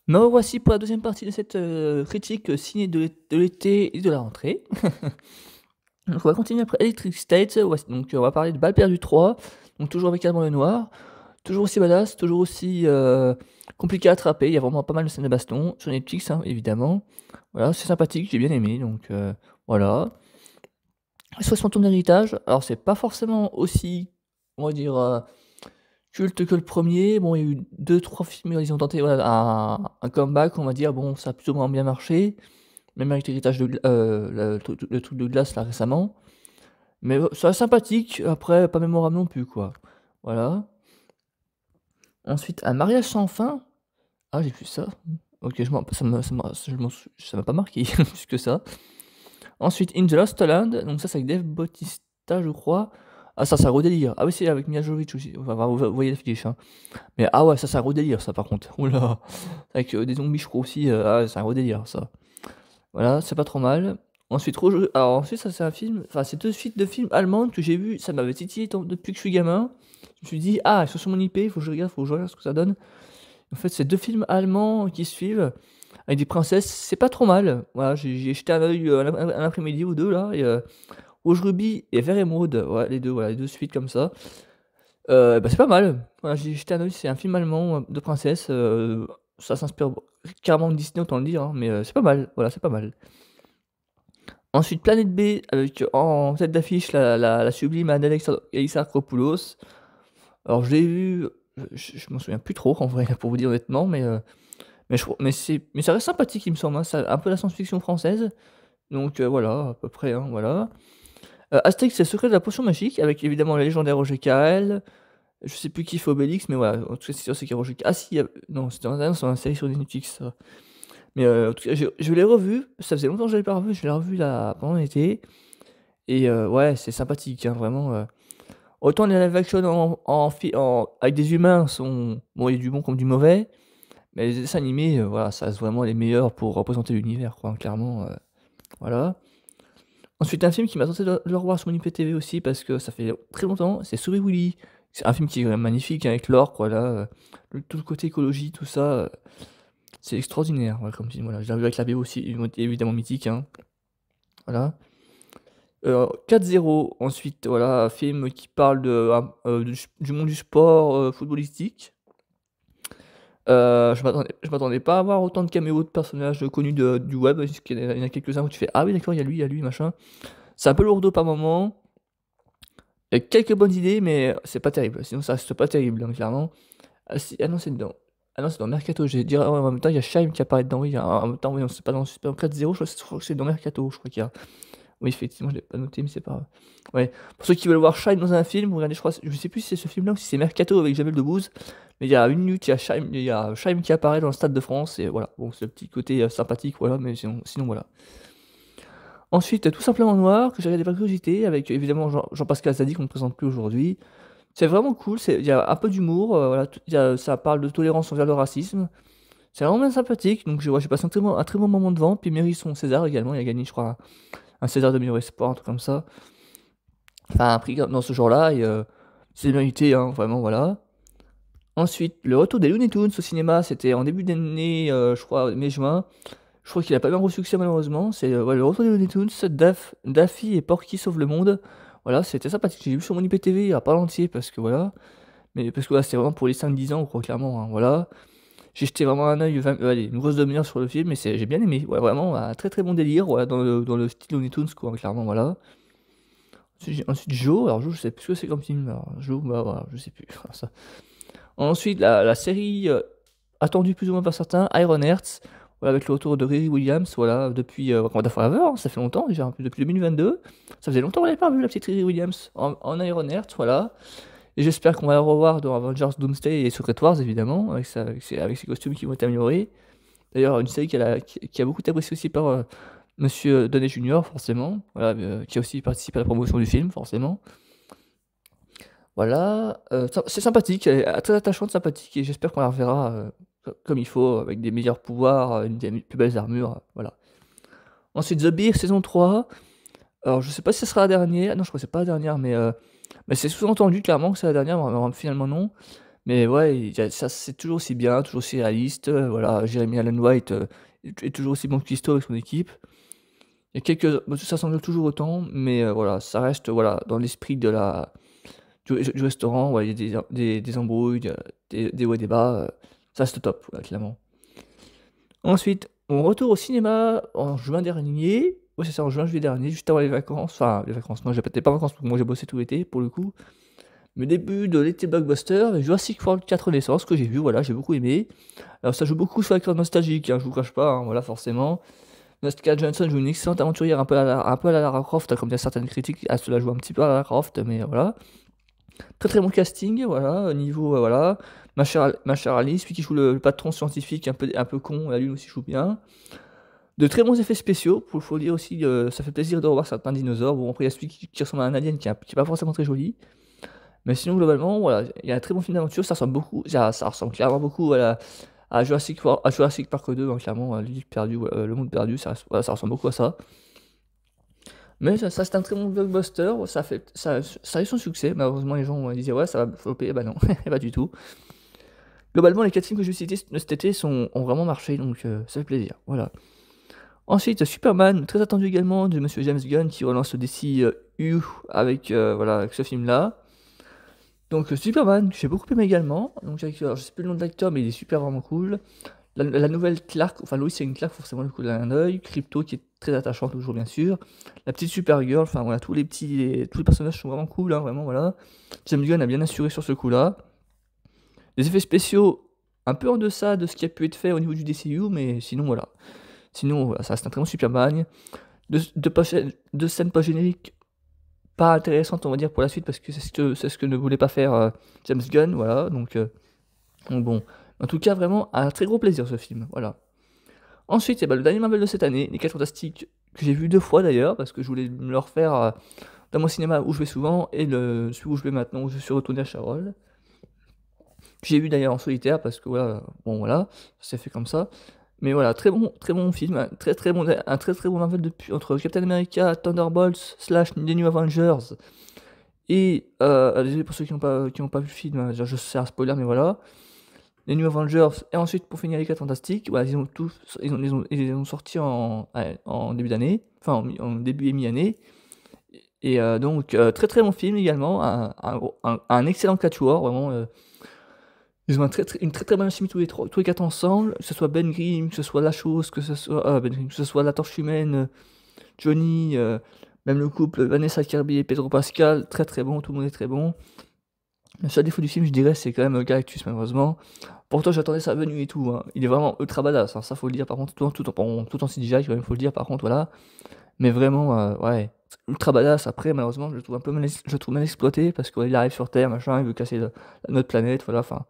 Me revoici pour la deuxième partie de cette critique ciné de l'été et de la rentrée. Donc on va continuer après Electric State. Donc on va parler de Balle perdue 3. Donc toujours avec Alban Lenoir. Toujours aussi badass, toujours aussi compliqué à attraper. Il y a vraiment pas mal de scènes de baston. Sur Netflix, hein, évidemment. Voilà, c'est sympathique, j'ai bien aimé. Donc voilà. 60 tours d'héritage. Alors c'est pas forcément aussi, on va dire, culte que le premier. Bon, il y a eu 2-3 films, ils ont tenté voilà, un comeback, on va dire. Bon, ça a plus ou moins bien marché. Même avec l'héritage le truc de glace là récemment. Mais ça sympathique, après pas mémorable non plus quoi. Voilà. Ensuite, un mariage sans fin. Ah, j'ai vu ça. Ok, ça m'a pas marqué plus que ça. Ensuite, In the Lost Land. Donc ça, c'est avec Dave Bautista, je crois. Ah, ça, c'est un gros délire. Ah oui, c'est avec Mia Jovovich aussi. Enfin, vous voyez l'affiche. Hein. Mais ah ouais, ça, c'est un gros délire, ça, par contre. Oula. Avec des zombies, je crois aussi. Ah, c'est un gros délire, ça. Voilà, c'est pas trop mal. Ensuite, alors ensuite, ça c'est un film, enfin c'est deux suites de films allemands que j'ai vu, ça m'avait titillé depuis que je suis gamin. Je me suis dit, ah, ils sont sur mon IP, faut que je regarde ce que ça donne. En fait, c'est deux films allemands qui suivent, avec des princesses, c'est pas trop mal. Voilà, j'ai jeté un œil un après-midi ou deux là, et Rouge Ruby et Vert Émeraude, ouais, les deux suites comme ça. Bah, c'est pas mal. Voilà, j'ai jeté un œil, c'est un film allemand de princesse, ça s'inspire carrément de Disney, autant le dire, hein, mais c'est pas mal, voilà, c'est pas mal. Ensuite, Planète B, avec en tête d'affiche la sublime Anne Alexandropoulos. Alors, je l'ai vu, je m'en souviens plus trop, en vrai, pour vous dire honnêtement, mais ça reste sympathique, il me semble. Hein, c'est un peu la science-fiction française. Donc, voilà, à peu près, hein, voilà. Astérix, c'est le secret de la potion magique, avec évidemment le légendaire Roger Carrel. Je sais plus qui fait Obélix, mais voilà, en tout cas, c'est sûr, c'est qu'il y a Roger Carrel. Ah, si, non, c'était dans la série sur Netflix, ça. Mais en tout cas, je l'ai revu, ça faisait longtemps que je l'avais pas revu, je l'ai revu là pendant l'été. Et ouais, c'est sympathique, hein, vraiment. Autant les live action avec des humains sont. Bon, il y a du bon comme du mauvais, mais les dessins animés, voilà, ça reste vraiment les meilleurs pour représenter l'univers, quoi, hein, clairement. Voilà. Ensuite, un film qui m'a tenté de le revoir sur mon IPTV aussi, parce que ça fait très longtemps, c'est Souris Willy. C'est un film qui est quand même magnifique, hein, avec l'or, quoi, là. Tout le côté écologie, tout ça. C'est extraordinaire, ouais, comme film, voilà. Je l'ai vu avec la BO aussi, évidemment mythique, hein. Voilà. 4-0, ensuite, voilà, un film qui parle du monde du sport footballistique. Je m'attendais pas à avoir autant de caméos de personnages connus du web, parce qu'il y en a quelques-uns où tu fais ah oui, d'accord, il y a lui, machin. C'est un peu lourdeau par moment. Il y a quelques bonnes idées, mais c'est pas terrible. Sinon, ça reste pas terrible, hein, clairement. Ah non, c'est dedans. Ah non, c'est dans Mercato. J'ai dit en même temps, il y a Shime qui apparaît dedans. Oui, en même temps, oui, non, c'est pas dans 4-0, je crois que c'est dans Mercato, je crois qu'il y a. Oui, effectivement, je l'ai pas noté, mais c'est pas grave. Ouais. Pour ceux qui veulent voir Shine dans un film, regardez, je crois, je sais plus si c'est ce film-là ou si c'est Mercato avec Jamel Debbouze, mais il y a une minute, il y a Shine qui apparaît dans le Stade de France, et voilà. Bon, c'est le petit côté sympathique, voilà, mais sinon voilà. Ensuite, Tout simplement noir, que j'ai regardé par curiosité, avec évidemment Jean-Pascal Zadi, qu'on ne présente plus aujourd'hui. C'est vraiment cool, il y a un peu d'humour, voilà, ça parle de tolérance envers le racisme. C'est vraiment bien sympathique, donc j'ai passé un très bon moment devant, puis mérite son César également, il a gagné, je crois, un César de meilleur espoir, un truc comme ça. Enfin, un prix dans ce genre-là, et c'est mérité, hein, vraiment, voilà. Ensuite, le retour des Looney Tunes au cinéma, c'était en début d'année, je crois, mai-juin. Je crois qu'il a pas bien gros succès, malheureusement. C'est le retour des Looney Tunes, Daffy et Porky sauvent le monde. Voilà, c'était sympathique. J'ai vu sur mon IPTV, pas l'entier, parce que voilà. Mais parce que voilà, c'était vraiment pour les 5-10 ans, quoi, clairement, hein, voilà. J'ai jeté vraiment un œil, allez, une grosse demi-heure sur le film, et j'ai bien aimé. Ouais, vraiment, un très très bon délire, ouais, dans le style Looney Tunes, quoi, clairement, voilà. Ensuite, Joe, alors Joe, je sais plus ce que c'est comme film. Alors, Joe, bah voilà, je sais plus. Ça. Ensuite, la série attendue plus ou moins par certains, Iron Hearts, voilà, avec le retour de Riri Williams, voilà, depuis Wakanda Forever, hein, ça fait longtemps déjà, depuis 2022. Ça faisait longtemps qu'on n'avait pas vu la petite Riri Williams en Iron Hearts, voilà. Et j'espère qu'on va la revoir dans Avengers Doomsday et Secret Wars, évidemment, avec ses costumes qui vont être améliorés. D'ailleurs, une série qui a beaucoup été appréciée aussi par Monsieur Downey Jr., forcément, voilà, qui a aussi participé à la promotion du film, forcément. Voilà, c'est sympathique, elle est très attachante, sympathique, et j'espère qu'on la reverra comme il faut, avec des meilleurs pouvoirs, des plus belles armures, voilà. Ensuite, The Beer, saison 3. Alors, je sais pas si ce sera la dernière, non, je crois que c'est pas la dernière, mais c'est sous-entendu clairement que c'est la dernière, mais finalement non. Mais ouais, ça c'est toujours aussi bien, toujours aussi réaliste, voilà, Jeremy Allen White, est toujours aussi bon que Cuisto avec son équipe. Il y a quelques bah, ça s'engueule toujours autant, mais voilà, ça reste, voilà, dans l'esprit du restaurant, ouais, il y a des embrouilles, des hauts et des bas, ça reste top, ouais, clairement. Ensuite, on retourne au cinéma en juin dernier. Ouais, c'est ça, en juillet dernier, juste avant les vacances. Enfin, les vacances, non, j'étais pas en vacances, parce que moi j'ai bossé tout l'été, pour le coup. Mais début de l'été blockbuster, Jurassic World 4 Renaissance, que j'ai vu, voilà, j'ai beaucoup aimé. Alors ça joue beaucoup sur la corde nostalgique, hein, je vous cache pas, hein, voilà, forcément. Scarlett Johansson joue une excellente aventurière, un peu à la Lara Croft, comme il y a certaines critiques, elle se la joue un petit peu à la Lara Croft, mais voilà. Très très bon casting, voilà, au niveau, voilà. Ma chère Alice, celui qui joue le patron scientifique un peu con, lui aussi joue bien. De très bons effets spéciaux, faut dire aussi, ça fait plaisir de revoir certains dinosaures. Bon, après, il y a celui qui ressemble à un alien qui est pas forcément très joli. Mais sinon, globalement, voilà, il y a un très bon film d'aventure, ça ressemble clairement beaucoup à Jurassic Park 2, hein, clairement, l'île perdue, le monde perdu, voilà, ça ressemble beaucoup à ça. Mais ça c'est un très bon blockbuster, ça a eu son succès, malheureusement les gens disaient ouais ça va flopper, bah non, pas du tout. Globalement les 4 films que je vais citer cet été ont vraiment marché, donc ça fait plaisir, voilà. Ensuite, Superman, très attendu également, de Monsieur James Gunn, qui relance le DC U avec, voilà, avec ce film-là. Donc Superman, que j'ai beaucoup aimé également, donc alors, je sais plus le nom de l'acteur, mais il est super vraiment cool. La nouvelle Clark, enfin Lois c'est une Clark, forcément le coup d'un œil. Crypto qui est très attachant toujours bien sûr. La petite Supergirl, enfin voilà, tous les personnages sont vraiment cool, hein, vraiment voilà. James Gunn a bien assuré sur ce coup-là. Les effets spéciaux un peu en deçà de ce qui a pu être fait au niveau du DCU, mais sinon voilà. Sinon voilà, ça reste un très bon Superman. De scènes pas génériques pas intéressantes on va dire pour la suite parce que c'est ce que ne voulait pas faire James Gunn, voilà. Donc bon, en tout cas vraiment un très gros plaisir ce film, voilà. Ensuite, il y a le dernier Marvel de cette année, Les 4 Fantastiques, que j'ai vu 2 fois d'ailleurs, parce que je voulais me le refaire dans mon cinéma où je vais souvent, et celui où je vais maintenant, où je suis retourné à Charolles. J'ai vu d'ailleurs en solitaire, parce que voilà, bon voilà, ça s'est fait comme ça. Mais voilà, très bon film, un très très bon Marvel entre Captain America, Thunderbolts, / The New Avengers, et, désolé pour ceux qui n'ont pas vu le film, hein, je sais un spoiler, mais voilà. Les New Avengers, et ensuite pour finir les 4 Fantastiques, voilà, ils ont sorti en début d'année, enfin en début et mi-année, et donc très très bon film également, un excellent quatuor, vraiment, ils ont une très très bonne chimie tous les 4 ensemble, que ce soit Ben Grimm, que ce soit La Chose, que ce soit La Torche Humaine, Johnny, même le couple Vanessa Kirby et Pedro Pascal, très très bon, tout le monde est très bon. Le seul défaut du film, je dirais, c'est quand même Galactus, malheureusement. Pourtant, j'attendais sa venue et tout, hein. Il est vraiment ultra badass, hein. Ça, faut le dire, par contre, tout en CGI, quand même, faut le dire, par contre, voilà. Mais vraiment, ouais, ultra badass. Après, malheureusement, je le trouve je le trouve mal exploité, parce qu'il arrive sur Terre, machin, il veut casser notre planète, voilà, enfin.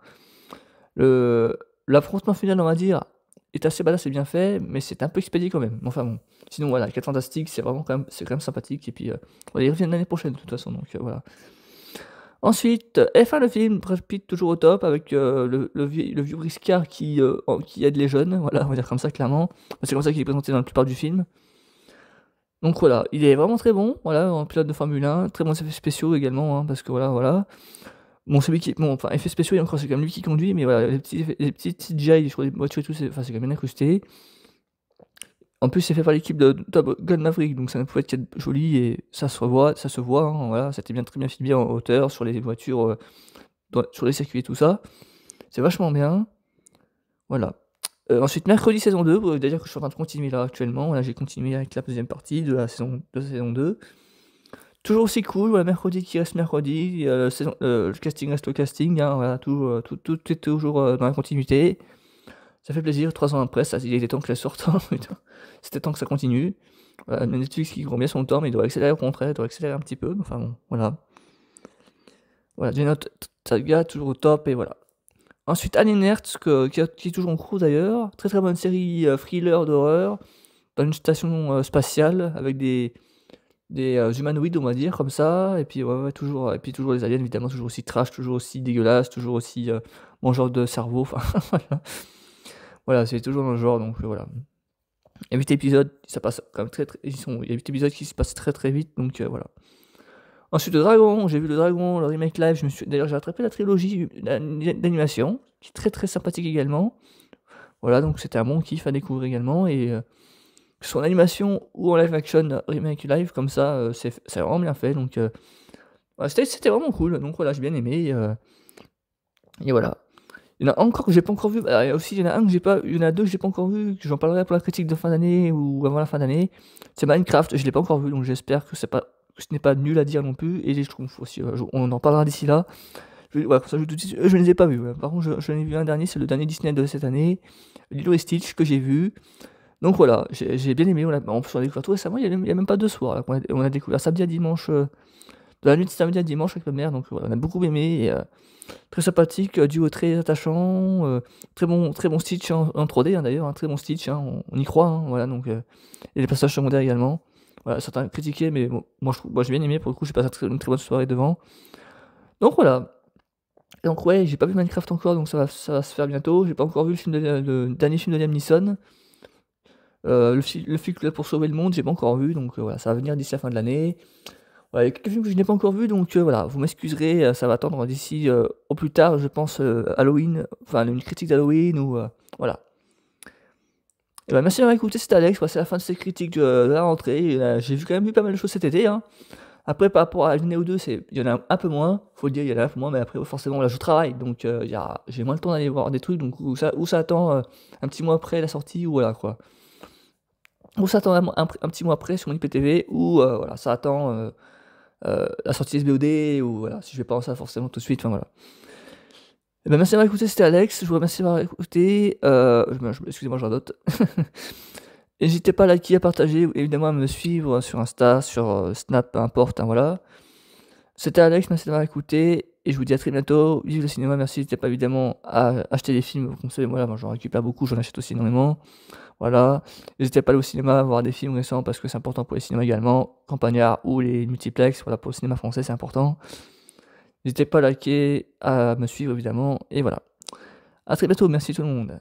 L'affrontement final, on va dire, est assez badass et bien fait, mais c'est un peu expédié quand même. Enfin bon. Sinon, voilà, 4 Fantastiques, c'est quand même sympathique, et puis, voilà, ils reviennent l'année prochaine, de toute façon, donc voilà. Ensuite, F1 le film, Brad Pitt toujours au top avec le vieux briscard qui aide les jeunes, voilà, on va dire comme ça clairement. C'est comme ça qu'il est présenté dans la plupart du film. Donc voilà, il est vraiment très bon, voilà, en pilote de Formule 1, très bons effets spéciaux également, hein, parce que voilà. Bon, enfin, effets spéciaux, et encore, c'est quand même lui qui conduit, mais voilà, les petits CGI sur les voitures et tout, c'est quand même bien incrusté. En plus, c'est fait par l'équipe de Top Gun Maverick, donc ça ne pouvait qu'être joli et ça se voit, hein, voilà, c'était très bien filmé en hauteur sur les voitures, sur les circuits et tout ça. C'est vachement bien, voilà. Ensuite, mercredi saison 2, c'est-à-dire que je suis en train de continuer là actuellement, là j'ai continué avec la deuxième partie de la saison 2. Toujours aussi cool, voilà, mercredi qui reste mercredi, le casting reste le casting, hein, voilà, tout est toujours dans la continuité. Ça fait plaisir, 3 ans après, il était temps que ça sorte, putain. C'était temps que ça continue. Voilà, Netflix qui prend bien son temps, mais il doit accélérer au contraire, il doit accélérer un petit peu, enfin bon, voilà. Voilà, j'ai note Saga, toujours au top, et voilà. Ensuite, Alien Earth, qui est toujours en cours d'ailleurs. Très très bonne série thriller d'horreur, dans une station spatiale, avec des humanoïdes, on va dire, comme ça, et puis ouais, toujours, et puis toujours les aliens, évidemment, toujours aussi trash, toujours aussi dégueulasse, toujours aussi mangeur de cerveau, enfin voilà. Voilà, c'est toujours dans le genre, donc voilà. Il y a 8 épisodes, ça passe quand même il y a 8 épisodes qui se passent très très vite, donc voilà. Ensuite, le Dragon, j'ai vu le Dragon, le remake live. D'ailleurs, j'ai rattrapé la trilogie d'animation, qui est très très sympathique également. Voilà, donc c'était un bon kiff à découvrir également. Et que ce soit en animation ou en live action, remake live, comme ça, c'est vraiment bien fait. Donc, ouais, c'était vraiment cool. Donc voilà, j'ai bien aimé. Et voilà. Il y en a encore que j'ai pas encore vu. Il y a aussi, il y en a un que j'ai pas, il y en a deux que j'ai pas encore vu, que j'en parlerai pour la critique de fin d'année ou avant la fin d'année. C'est Minecraft, je l'ai pas encore vu, donc j'espère que ce n'est pas nul à dire non plus. Et je trouve aussi, on en parlera d'ici là. Voilà, comme ça, je ne les ai pas vus. Voilà. Par contre, j'en ai vu un dernier, c'est le dernier Disney de cette année, Lilo et Stitch, que j'ai vu. Donc voilà, j'ai bien aimé. En plus, on a découvert tout récemment, il y a même pas 2 soirs. Là, on a découvert samedi à dimanche, de la nuit de samedi à dimanche avec ma mère. Donc voilà, on a beaucoup aimé. Et, très sympathique, duo très attachant, très bon Stitch en 3D, hein, d'ailleurs, un très bon Stitch, hein, on y croit, hein, voilà, donc et les passages secondaires également. Voilà, certains critiquaient, mais bon, moi j'ai bien aimé, pour le coup, j'ai passé une très bonne soirée devant. Donc voilà. Et donc ouais, j'ai pas vu Minecraft encore, donc ça va se faire bientôt. J'ai pas encore vu le dernier film de Liam Neeson. Le film pour sauver le monde, j'ai pas encore vu, donc voilà, ça va venir d'ici la fin de l'année. Ouais, il y a quelques films que je n'ai pas encore vus, donc voilà, vous m'excuserez, ça va attendre d'ici au plus tard, je pense, Halloween, enfin une critique d'Halloween ou voilà. Et bah, merci d'avoir écouté, c'était Alex, c'est la fin de cette critique de la rentrée. J'ai quand même vu pas mal de choses cet été, hein. Après, par rapport à une année ou deux, il y en a un peu moins, faut le dire, il y en a un peu moins, mais après, forcément, là, je travaille, donc j'ai moins le temps d'aller voir des trucs, donc ou ça attend un petit mois après la sortie, ou voilà quoi. Ou ça attend un petit mois après sur mon IPTV, ou voilà, ça attend la sortie SBOD, ou voilà, si je vais pas en ça forcément tout de suite, enfin voilà. Et ben merci d'avoir écouté, c'était Alex, je vous remercie d'avoir écouté, excusez-moi, j'en note. N'hésitez pas à liker, à partager, évidemment à me suivre sur Insta, sur Snap, peu importe, hein, voilà. C'était Alex, merci d'avoir écouté, et je vous dis à très bientôt. Vive le cinéma, merci, n'hésitez pas évidemment à acheter des films, comme vous savez, moi j'en récupère beaucoup, j'en achète aussi énormément. Voilà, n'hésitez pas à aller au cinéma, voir des films récents parce que c'est important pour les cinémas également, Campagnard ou les multiplex, voilà, pour le cinéma français c'est important. N'hésitez pas à liker, à me suivre évidemment, et voilà. A très bientôt, merci tout le monde.